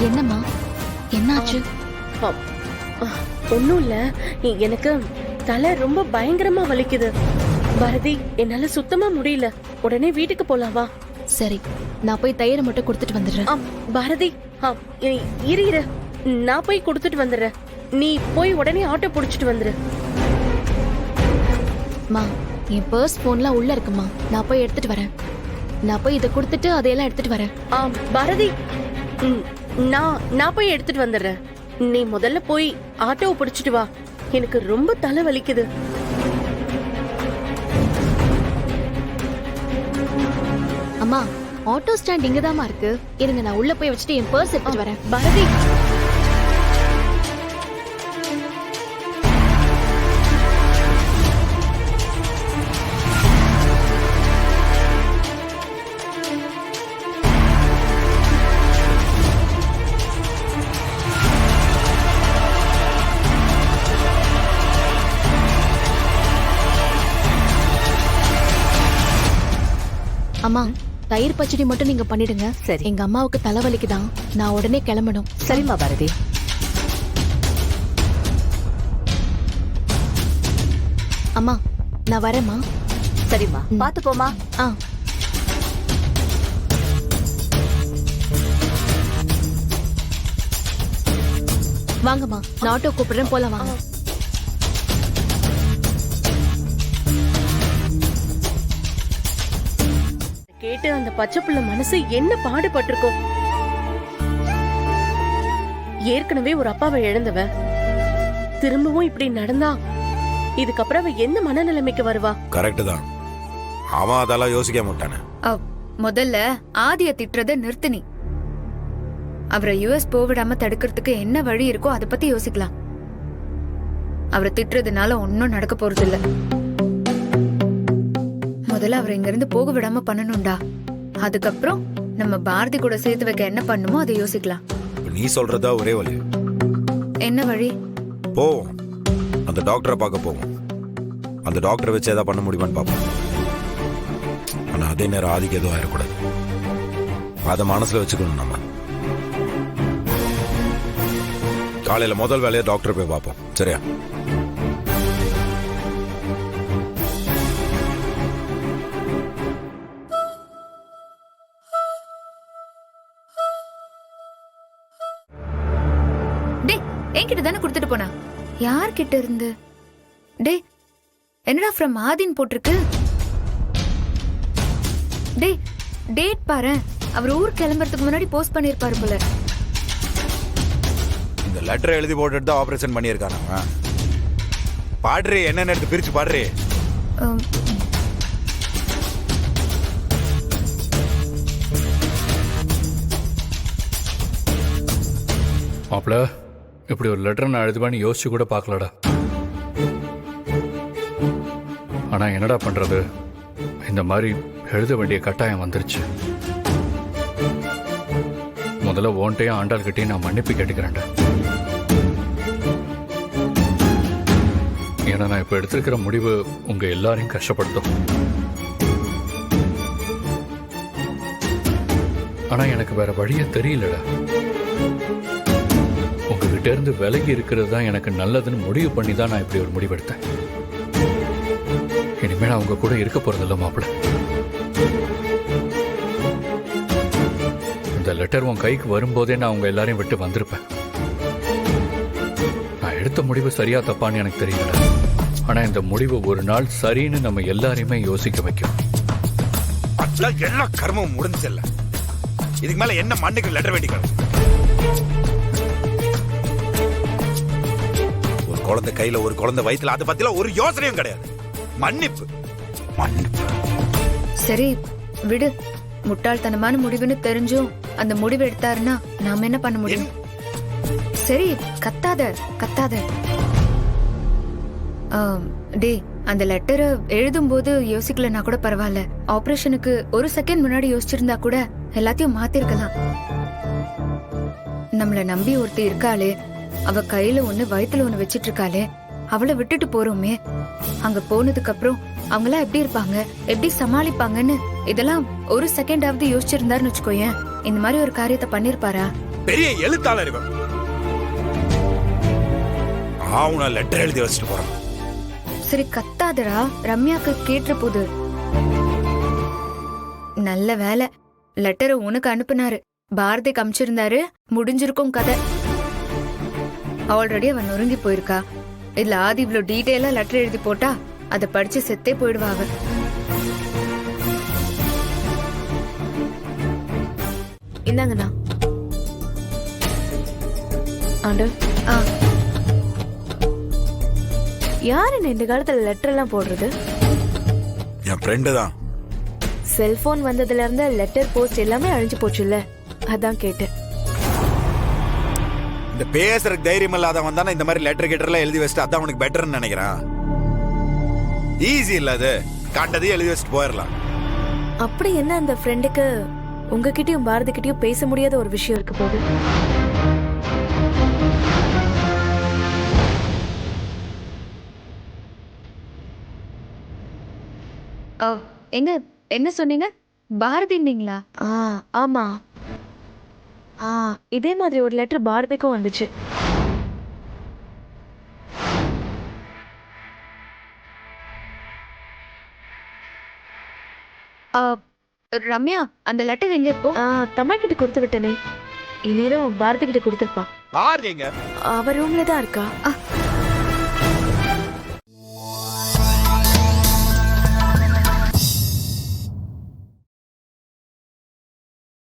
என்னம்மா, என்னாச்சு? ஒன்னும் இல்ல, எனக்கு தலை ரொம்ப பயங்கரமா வலிக்குது பாரதி. என்னால சுத்தமா முடியல. உடனே வீட்டுக்கு போலாவா? சரி, நான் போய் தயிரை மட்டும் கொடுத்துட்டு வந்துடுறேன். பாரதி, இரு, நான் போய் கொடுத்துட்டு வந்துடுறேன். நீ போய் உடனே ஆட்டோ புடிச்சிட்டு வந்துரு. மா, என் பர்ஸ் போன்லாம் உள்ள இருக்குமா, நான் போய் எடுத்துட்டு வரேன். நான் போய் இதை கொடுத்துட்டு அதையெல்லாம் எடுத்துட்டு வரேன். பாரதி, நான் போய் எடுத்துட்டு வந்துடுறேன். நீ முதல்ல போய் ஆட்டோவை பிடிச்சிட்டு வா. எனக்கு ரொம்ப தலை வலிக்குது. அம்மா, ஆட்டோ ஸ்டாண்ட் இங்கதாம்மா இருக்கு. இருங்க, நான் உள்ள போய் வச்சுட்டு என் பர்ஸ் எடுத்துட்டு வரேன். பாரதி, அம்மா, தயிர் பச்சடி மட்டும் நீங்க பண்ணிடுங்க. சரி. எங்க அம்மாவுக்கு தலைவலிக்குதான், நான் உடனே கிளம்பணும். சரிம்மா பாரதி. அம்மா, நான் வரேம்மா. சரிம்மா, பாத்து போமா. வாங்கம்மா, நான் ஆட்டோ கூப்பிடுறேன், போலாம் வாங்க. கேட்டு அந்த பச்சை புள்ள மனசு என்ன பாடுபட்டிருக்கும். ஏற்கனவே ஒரு அப்பாவை இழந்தவ திரும்பவும் இப்படி நடந்தா இதுக்கப்புறம் அவ என்ன மனநிலைமைக்கு வருவா? கரெக்ட் தான். அவன் அதெல்லாம் யோசிக்க மாட்டானே. முதல்ல ஆதிய திட்டுறத நிறுத்தினி. அவரை யுஎஸ் போவிடாம தடுக்கிறதுக்கு என்ன வழி இருக்கோ அதை பத்தி யோசிக்கலாம். அவரை திட்டுறதுனால ஒன்னும் நடக்க போறது இல்ல. முதல்ல அவரை இங்க இருந்து போக விடாம பண்ணணும்டா. அதுக்கப்புறம் நம்ம பாரதி கூட சேர்த்து வைக்க என்ன பண்ணுமோ அதை யோசிக்கலாம். நீ சொல்றதா ஒரே வழி. என்ன வழி? போவோம், அந்த டாக்டரை பார்க்க போவோம். அந்த டாக்டரை வச்சு ஏதாவது பண்ண முடியுமான்னு பார்ப்போம். ஆனா அதே நேரம் ஆதிக்கு எதுவும் ஆயிடக்கூடாது. அதை மனசுல வச்சுக்கணும். நம்ம காலையில முதல் வேலையை டாக்டர் போய் பார்ப்போம். சரியா? என்கிட்ட தானே கொடுத்துட்டு போனா. யார்கிட்ட இருந்து? டே, என்னடா ஃப்ரம் ஆதின் போட்டிருக்கு. டே, டேட் பாரு. அவர் ஊர் கிளம்புறதுக்கு முன்னாடி போஸ்ட் பண்ணிருப்பாரு போல. இந்த லெட்டர் எழுதி போட்டுட்டு தான் ஆபரேஷன் பண்ணியிருக்காங்க. பாடுறே, என்னன்னு எடுத்து பிரிச்சு பாடுறே. மாப்பிள்ள, இப்படி ஒரு லெட்டர் நான் எழுதுவேன்னு யோசிச்சு கூட பார்க்கலடா. ஆனா என்னடா பண்றது, இந்த மாதிரி எழுத வேண்டிய கட்டாயம் வந்துருச்சு. முதல்ல ஓன்ட்டையும் ஆண்டாள்கிட்டையும் நான் மன்னிப்பு கேட்டுக்கிறேன்டா. ஏன்னா நான் இப்ப எடுத்திருக்கிற முடிவு உங்க எல்லாரையும் கஷ்டப்படுத்தும். ஆனா எனக்கு வேற வழியே தெரியலடா. உங்ககிட்ட இருந்து விலகி இருக்கிறது தான் எனக்கு நல்லதுன்னு முடிவு பண்ணி தான் நான் இப்படி ஒரு முடிவெடுத்தேன். இனிமே நான் உங்க கூட இருக்க போறதில்ல மாப்பிள்ள. இந்த லெட்டர் உன் கைக்கு வரும்போதே நான் உங்க எல்லாரையும் விட்டு வந்திருப்பேன். நான் எடுத்த முடிவு சரியா தப்பான்னு எனக்கு தெரியல. ஆனா இந்த முடிவு ஒரு நாள் சரின்னு நம்ம எல்லாரையுமே யோசிக்க வைக்கும். எல்லா கர்மமும் முடிஞ்சல. இதுக்கு மேல என்ன மண்ணுக்கு லெட்டர் வேண்டிக்கணும்? ஒரு குழந்தை கையில, ஒரு குழந்தை வயிற்றுல, அதை பத்தில ஒரு யோசனையும் கிடையாது. மன்னிப்பு, மன்னிப்பு. சரி விடு. முட்டாள்தனமான முடிவுன்னு தெரிஞ்சும் அந்த முடிவு எடுத்தாருன்னா நாம என்ன பண்ண முடியும்? சரி, கத்தாத கத்தாத. டே, அந்த லெட்டரை எழுதும் போது யோசிக்கலன்னா கூட பரவாயில்ல. ஆபரேஷனுக்கு ஒரு செகண்ட் முன்னாடி யோசிச்சிருந்தா கூட எல்லாத்தையும் மாத்திருக்கலாம். நம்மள நம்பி ஒருத்தி இருக்காளே, அவ கையில ஒண்ணு வயித்துல ஒண்ணு வச்சிட்டு இருக்காளே, அவளை விட்டுட்டு போறோமே. அங்க போனதுக்கு அப்புறம் அவங்களா எப்படி இருப்பாங்க, எப்படி சமாளிப்பாங்கன்னு இதெல்லாம் ஒரு செகண்டாவது யோசிச்சிருந்தாருன்னு வச்சுக்கோயேன், இந்த மாதிரி ஒரு காரியத்தை பண்ணிருப்பாரா? பெரிய எழுத்தாளர் இவன். அவனை லெட்டர் எழுதி வச்சுட்டு போறான். சரி கத்தாதடா, ரம்யாக்கு கேட்டுற போது. நல்ல வேலை லெட்டரை உனக்கு அனுப்புனாரு, பாரதிக்கு அனுப்பிச்சிருந்தாரு, முடிஞ்சிருக்கும் கதை. ஆல்ரெடி அவன் நொறுங்கி போயிருக்கா. இதுல ஆதி இவ்ளோ டீட்டெயிலா லெட்டர் எழுதி போட்டா அதை படிச்சு செத்தே போயிடுவா அவ. இந்தாங்கண்ணா. ஆண்டு யாரு இந்த காலத்துல லெட்டர் எல்லாம் போடுறது? என் ஃப்ரெண்டு தான். செல்போன் வந்ததுல இருந்து லெட்டர் போஸ்ட் எல்லாமே அழிஞ்சு போச்சு இல்ல, அதான் கேட்டேன். இந்த பேசுறதுக்கு தைரியம் இல்லாதவன் தானே இந்த மாதிரி லெட்டர் கிட்டர்லாம் எழுதி வச்சுட்டு அதான் உனக்கு பெட்டர்னு நினைக்கிறான். ஈஸி இல்ல அது, காண்டதையும் எழுதி வச்சுட்டு போயிடலாம். அப்படி என்ன அந்த ஃப்ரெண்டுக்கு உங்ககிட்டயும் பாரதி கிட்டயும் பேச முடியாத ஒரு விஷயம் இருக்கு போது? எங்க என்ன சொன்னீங்க? பாரதிங்களா? ஆமா. இதே மாதிரி ஒரு லெட்டர் பாரதிக்கும் வந்துச்சு. ரம்யா, அந்த லெட்டர் எங்க இப்போ? தம்மா கிட்ட கொடுத்து விட்டனே. இந்நேரம் பாரதி கிட்ட கொடுத்துருப்பா. பாருங்க, அவ ரூம்ல தான் இருக்கா.